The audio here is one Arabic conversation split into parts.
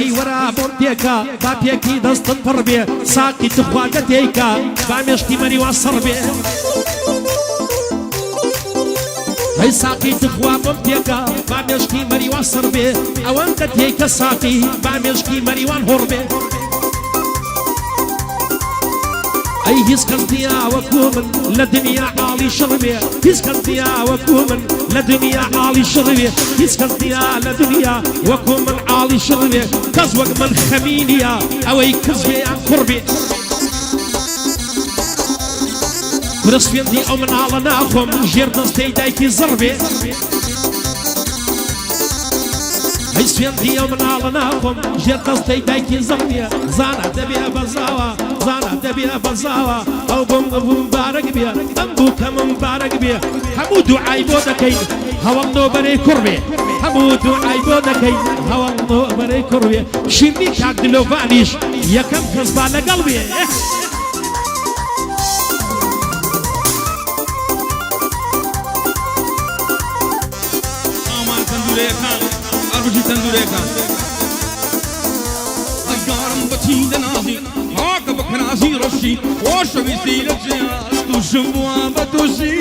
ساقي ورا بورديكا بابيكي دست الفربي ساقي تخواجة تيكا بامشتي مري والصربي هاي ساقي تخوا بورديكا بامشتي مري والصربي او انت تيكا ساقي بامشتي مري والهربي اي هيس كنتيا وكومن لدنيا عالي شربي هيس كنتيا وكومن لدنيا عالي شربي هيس كنتيا لدنيا وكومن عالي شربي كزوق من خمينيا او اي كزبي عن قربي كرسفين دي او من على ناخم جيردس تيدايكي زربي هيسفين دي او من على ناخم جيردس تيدايكي زربي زانا دبيا بزاوا زانا دبيا بزاوا او بوم مبارك بيا امبو كم مبارك بيا حمود عيبودكين هوالنو بري كربي حمود عيبودكين هوالنو بري كربي شيرني كاكدلو فانيش يكم كزبالة قلبي امان تندوريكا اربجي تندوريكا اجارم بتشيد نازي هاك بكنازي رشي وشوي سيل الجياس تشبوا بتوشي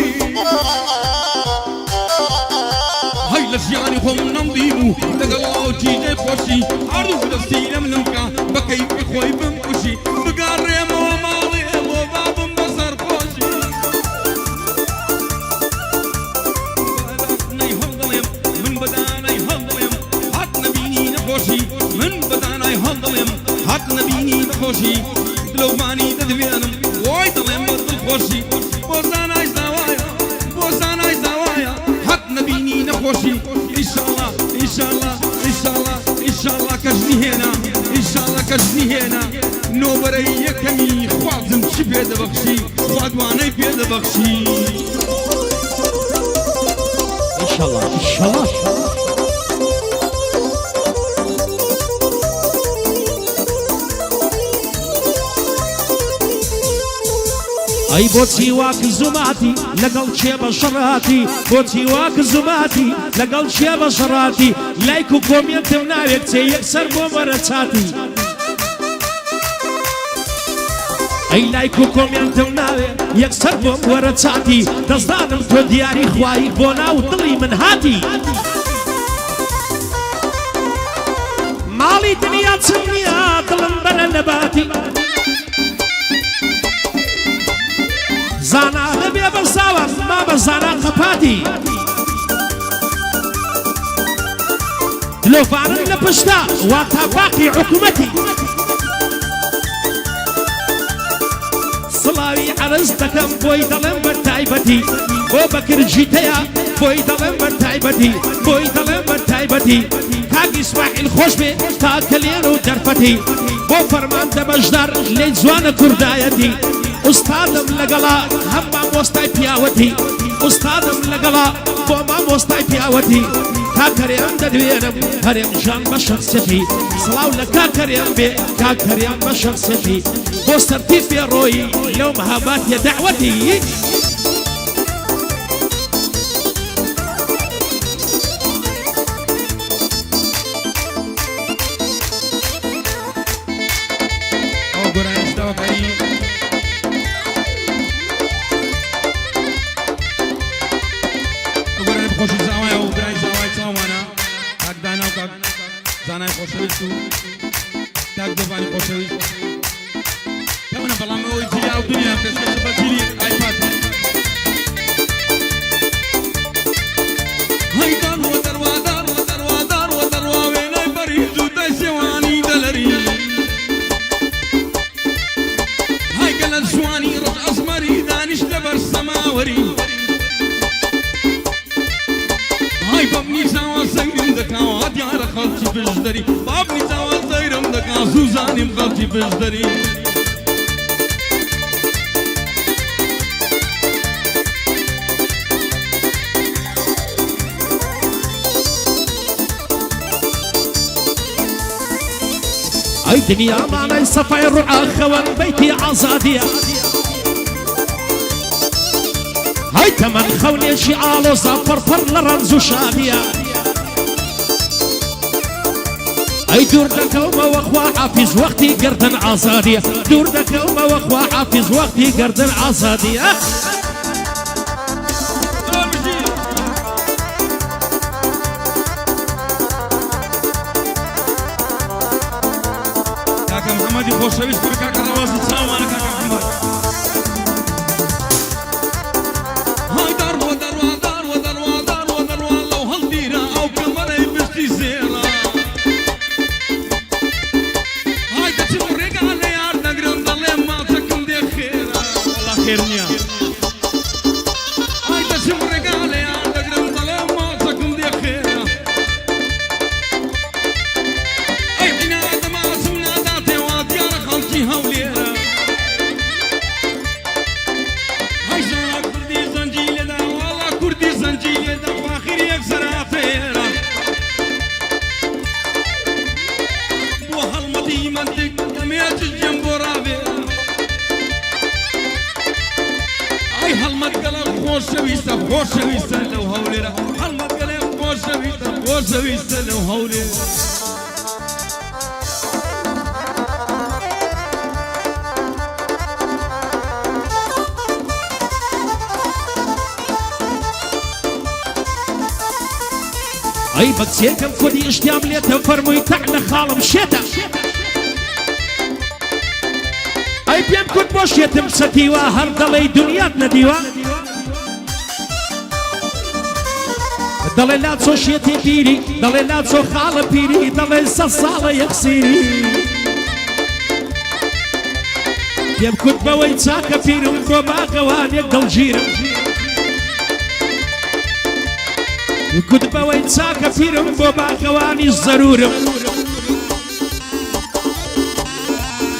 هاي لشياني هم نمضيمو تقلاو جيجي خوشي عرضو دستيل منمكا بكي بخوي بمكوشي بقاري مو مالي مو باب بصر خوشي من بدانا يهضلم حد نبيني نخوشي من بدانا يهضلم حد نبيني نخوشي دلوفاني تدفينم واي ظلم بدل خوشي بوزانا يزاوايا بوزانا يزاوايا حد نبيني نخوشي ان شاء الله ان شاء الله ان شاء الله ان شاء الله كجني هنا ان شاء الله كجني هنا نوبري كمي خوازم شي بيد بخشي خوادواني بيد بخشي ان شاء الله ان شاء الله اي بوتي واك زماتي لقل شي بشراتي بوتي واك زماتي لقل شي بشراتي لايكو كومنت مناويك تي يكسر بومرتاتي اي لايكو كومنت مناويك يكسر بومرتاتي تصدانم تو دياري خواي بونا وطلي من هاتي مالي دنيا تسميها ظلم بلا نباتي زانا نبي بزاوا ما بزانا قباتي لو فعلا لبشتا وتباقي حكومتي صلاوي عرزتكم بوي دلم برتايبتي وبكر جيتيا بوي دلم برتايبتي بوي دلم برتايبتي كاك اسماعيل خوشبي تاكلين ودرفتي وفرمان دمجدار لجوان كردايتي استادم لقلا هم موستاي بياوتي استادم لقلا بوما موستاي بياوتي كاكريم ددوينم هريم جان بشخصيتي صلاو لكاكريم بي كاكريم بشخصيتي بوسترتي في روي لو مهابات يا دعوتي خوشی زاویه و برای زاویه تمامانا تاک دانا و تاک زانای خوشویستو تاک دوبانی خوشویست تمنا بلام اوی جیریا و دنیا پسکش بجیری آیپاد های دار و دروا دار و دروا دار و دروا وینای بریزو تشوانی دلری های گل جوانی رج اسمری دانش لبر سماوری بابني زاوا سيرم دكا وديار خالتي بجدري بابني زاوا سيرم دكا زوزاني مخالتي بجدري اي دنيا معنى صفاي الرعاة خوان بيتي عزادية هاي تمن خوني شعالو زفر فر لرمزو شادية اي دور دكومه واخوا حافظ وقتي قردن عصاديه دور دكومه واخوا حافظ وقتي قردن عصاديه كاكا محمد يخش ويشكر كاكا روازي تساوي انا كاكا محمد هاي دار ودار ودار ودار ودار ودار والله وهالديره او كمري بستي زيره هاي تشمرق على يار نقرن ضلي ما تكن دي خيره والله خيرنيا هاي تشمرق على يار نقرن ضلي ما تكن دي خيره اي عناد ما سمنا داتي وديار خالتي هوليره هاي زاك كردي زنجيله دا والله كردي زنجيله دا فاخر يكسر عطيره وهالمضي منطق دميت الجنبورة بيه اي هالمدقلة خوش شويسة خوش شويسة لو هوليرة هالمدقلة خوش شويسة خوش شويسة لو هوليرة اي بكسيكم كودي اشتيام ليتا فرموي تعلى خالم شتا اي بيان كود بوش يتم ستيوا هر دلي دنياتنا ديوا دلي لا تسو شيتي بيري دلي لا تسو خالة بيري دلي سصالة يخسيري بيان كود بوي تساكا بيري وكوبا قوان يقدل جيرم كتبة ويتساكا فيرم بوبا قواني الزرورم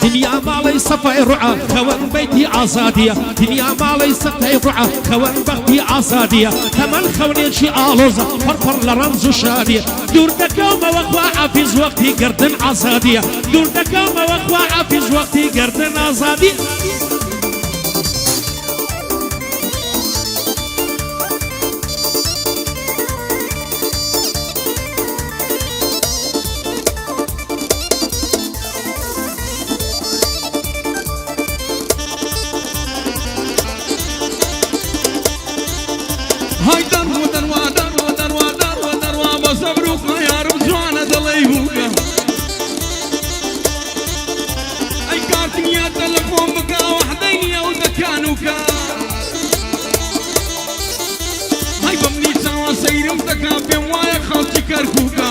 دنيا مالي صفاي رعا خوان بيتي عصادية دنيا مالي صفاي رعا خوان بغتي عصادية ثمن خوني شي آلوزة فرفر لرمز شادية دور دكومة واخوا حافظ وقتي قردن عصادية دور دكومة واخوا حافظ وقتي قردن عصادية هاي دار ودار ودار ودار ودار ودار وبصبروك يا رب جوانا دليبوكا اي كارتني يا تلفون بكا وحدين يا ودكانوكا هاي بمني سوا سيرم دكا بموايا خالتي كركوكا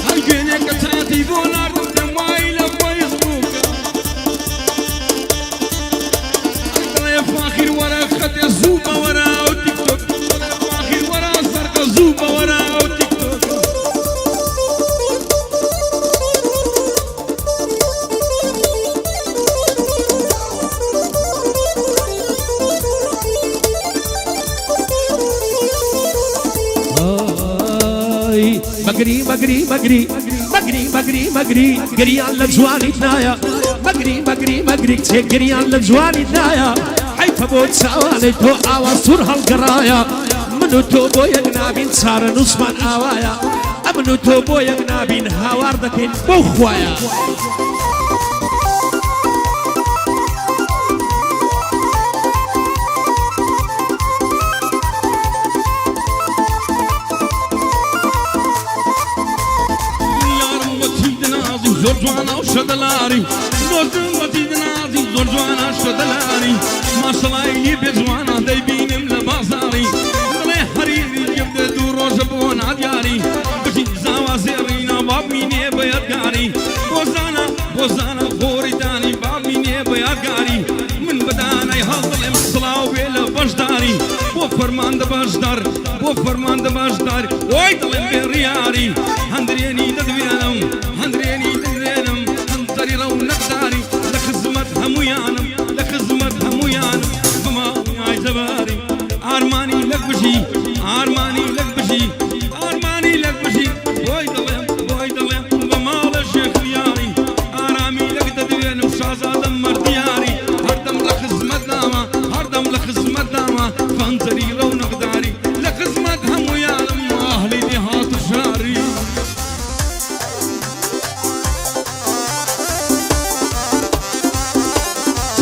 هاي جينيك تاتي بونار دمواي لفوي زبوكا فاخر ورا خط زوبا ورا تيك توك فاخر ورا سرقه زوبا ورا تيك توك مقري مقري مقري مقري مقري مقري قريان لجواني تنايا مقري مقري مقري قريان لجواني تنايا حيث بوت سوالي تو آواسور هالقرايا منو تو بويا نابين صار نصمان آوايا منو تو بويا نابين هاواردكين بوخوايا زور جوانا وشدلاري دوستم بتيدنا زور جوانا شدلاري ما شاء الله يبي جوانا دايبين لبازاري ضلي حريري يبدا دور روجبون عدياري بجي زوازيرينا باب ميني بيدقاري بوزانا بوزانا خوري تاني باب ميني بيدقاري من بدانا يهضل امصلاو بيلا بجداري بو فرمان دبجدار بو فرمان دبجدار ويدل برياري هندريني تدوينم هندريني تدوينم هنطري رونق داري لخزمت همويانم لخزمت همويانم بما عاي زباري ارماني لك بشي ارماني لك بشي ارماني لك بشي ويدل بمال الشيخ خياري ارامي لك تدوينم شازاد مردياري هردم لخزمت ناما هردم لخزمت ناما فانطري رونق داري لخزمت همويانم اهلي دهات شاري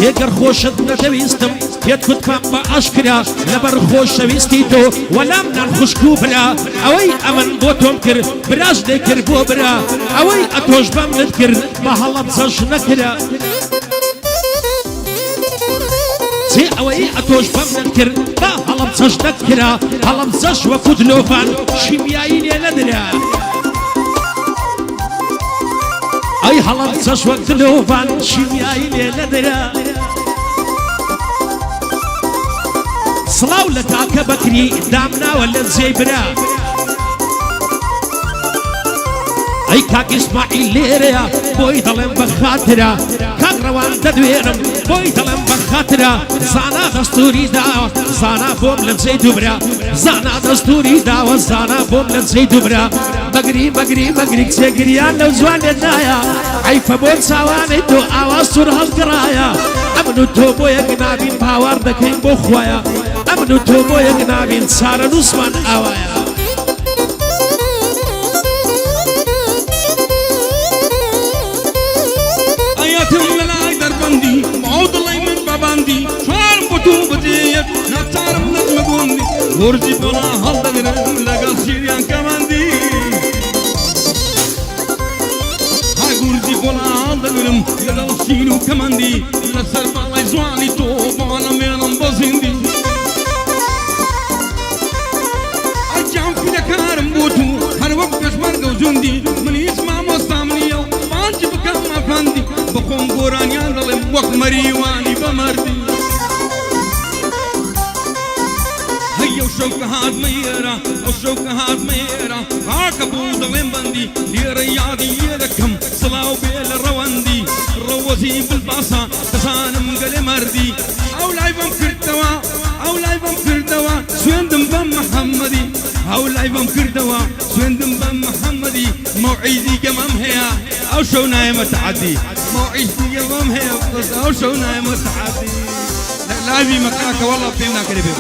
ئێگەر خۆشت نەدەویستم پێت کوتکەم بە ئاشکرا لەبەر خۆشەویستی تۆ وەلام نان خوشک و برا ئەوەی ئەمن بۆ تۆم کرد براش دەکرد بۆ برا ئەوەی ئەتۆش بەم نت کرد بە هەڵەت زەش نەکرا جێ ئەوەی ئەتۆش بەم نت کرد بە هەڵەم زەش نەکرا هەڵەم زەش وەکو دلۆڤان شیمیایی لێ نەدرا ئەی هەڵەم زەش وەک دلۆڤان شیمیایی لێ نەدرا سڵاو لە کاکە بەکری دامناوە لە جێی برا ئەی کاک ئیسماعیل لێرەیە بۆی دەڵێم بە خاترە کاک ڕەوان دەدوێنم بۆی دەڵێم بە خاترە زانا دەستوری داوە زانا بۆم لە جێی دووبرا زانا دەستوری داوە زانا بۆم لە جێی دووبرا مەگری مەگری مەگری کچێگریان لەو جوانێت نایە عیفە بۆ چاوانەی تۆ ئاواز سوور هەڵگڕایە ئەمن و تۆ بۆ یەک نابین باوار دەکەین بۆ خوایە ئەمن و تۆ بۆ یەک نابین چارە نووسمان ئاوایە ئەیەتم لەلای دەربەندی باو دڵی من بەباندی چوارم بۆ تو بەجێیەک ناچارم نەجمە بووندی گورجی بۆڵا هەڵدەگرم لەگەڵ شیریان کەمەندی های گورجی بۆڵا هەڵدەگرم لەگەڵ شیر و کەمەندی لەسەر باڵای جوانی تۆ بۆڵە مێنم بۆ زیندی ئەجام فیدەکارم بۆ تو هەر وەک پێشمەرگە و جوندی من هیچ مامۆستام نییە و بانکی بکەم ئەفەندی بخۆم گۆرانیان دەڵێم وەک مەریوانی بەمەردی هەیە شەو کە هاتمە ئێرە ئەو شەو کە هاتمە ئێرە هاکە بوو دەڵێم بەندی لێرە یادی لێ دەکەم سڵاو بێ لە ڕەوەندی ڕەوەزی بلباسە دەزانم گەلێ مەردی ئەو لای بەم کردەوە ئەو لای بەم کردەوە سوێندم بەم محەممەدی ئەو لای بەم کردەوە سوێندم بەم محەممەدی مەوعیدی گەمەم هەیە ئەو شەو نایەمە تەعەدی مەوعیدی گەمەم هەیە ئەو شەو نایەمە تەعەدی لاوی مەکاکە وەڵا پێم ناکرێ بێ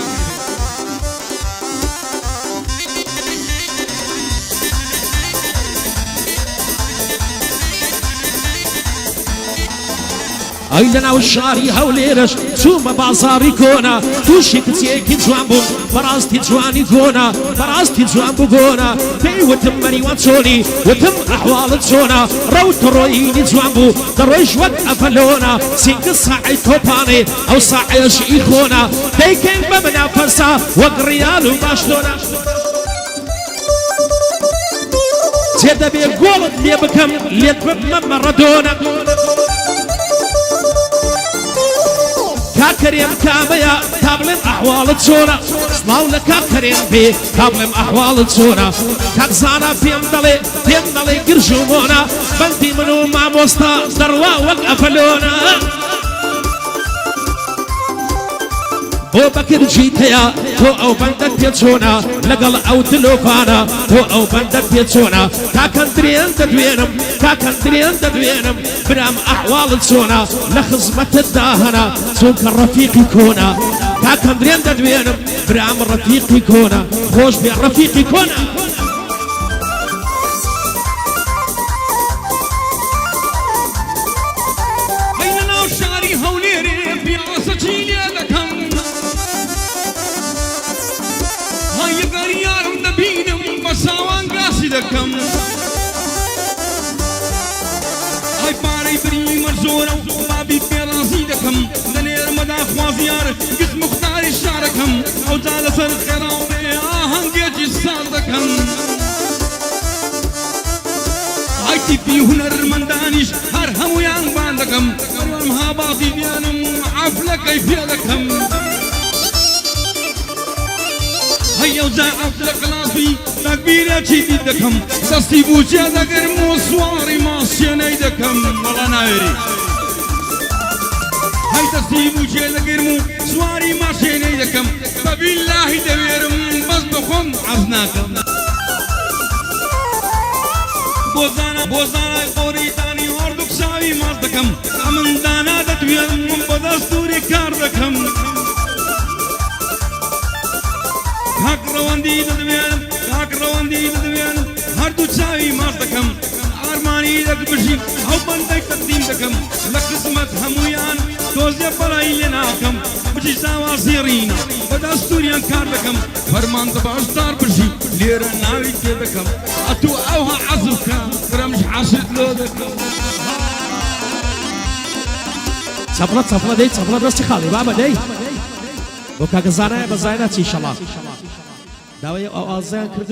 ئەی لەناو شاری هەولێرەش چوومە بازاڕی کۆنا تووشی کچێکی جوان بووم بەڕاستی جوانی کۆنا بەڕاستی جوان بوو کۆنا پێی وتم مەریوان چۆنی وتم ئەحواڵت چۆنا ڕەوت ڕۆیینی جوان بوو دەڕۆیش وەک ئەفەلۆنا سینگە ساعی تۆپانێ ئەو ساعەیەشی خۆنا دەیکەین بە منافەسا وەک ڕیال و باشتۆنا جێدەبێ گۆڵت لێ بکەم لێت ببمە مەڕەدۆنە كاكريم كاميا تابلم أحوال تصورة سلاو لكاكريم بي تابلم أحوال تصورة كاكزانا بيم دالي كرشومونا بنتي منو مع موستا دروا وقفلونا بۆ بەکر جیتەیە تۆ ئەو بەندەت پێ چۆنا لەگەڵ ئەو دلۆڤانە تۆ ئەو بەندەت پێ چۆنا کاکەندرێن دەدوێنم کاکەندرێن دەدوێنم برام ئەحواڵت چۆنا لە خزمەتتدا هەنا چونکە ڕەفیقی کۆنا کاکەندرێن دەدوێنم برام ڕەفیقی کۆنا خۆش بێ ڕەفیقی کۆنا دەکەم ئەی پارەی بری مەرزۆرە و بابی پێڕازی دەکەم دەنێرمەدا خوازیار گشت مختاری شارەکەم ئەو جا لەسەر خێراوێ ئاهەنگێکی ساڵ دەکەم ئای تیپی هونەرمەندانیش هەر هەموویان بان دەکەم ئەوەم هاباتی دێنم عەفلەکەی پێ دەکەم هەیە جا عەفلە قڵاپی تەکبیرێکی دی دەکەم دەستی بوجێ دەگرم و سواری ماسیێنەی دەکەم وەڵا ناوێری هەی دەستی بوجێ دەگرم و سواری ماسیێنەی دەکەم بەبیللاهی دەوێرم بەس بە خۆم عەز ناکەم بۆ زانای قۆریتانی هەردوو قساوی ماس دەکەم ئەمن دانا دەدوێنم بە دەستوری کار دەکەم کاک ڕەوەندی دەدوێنم هەردوو چاوی ماس دەکەم ئارمانی دەکبژیم ئەو بەندەی تەقدیم دەکەم لە قسمەت هەموویان تۆ دۆزیە بەڵای لێ ناکەم بچی ساواسیڕینە بە دەستوریان کار دەکەم فەرمانتە باشدار بژی لێرە ناوی تێ دەکەم ئەتو ئەوها عەزمکە فرەمش حەسد لۆ دەکەم چەپڵە دەی چەپڵە دەستی خاڵی بابە دەی بۆ کاکە زانایە بە زانە چی شەڵا داوای ئەو ئازیان کرد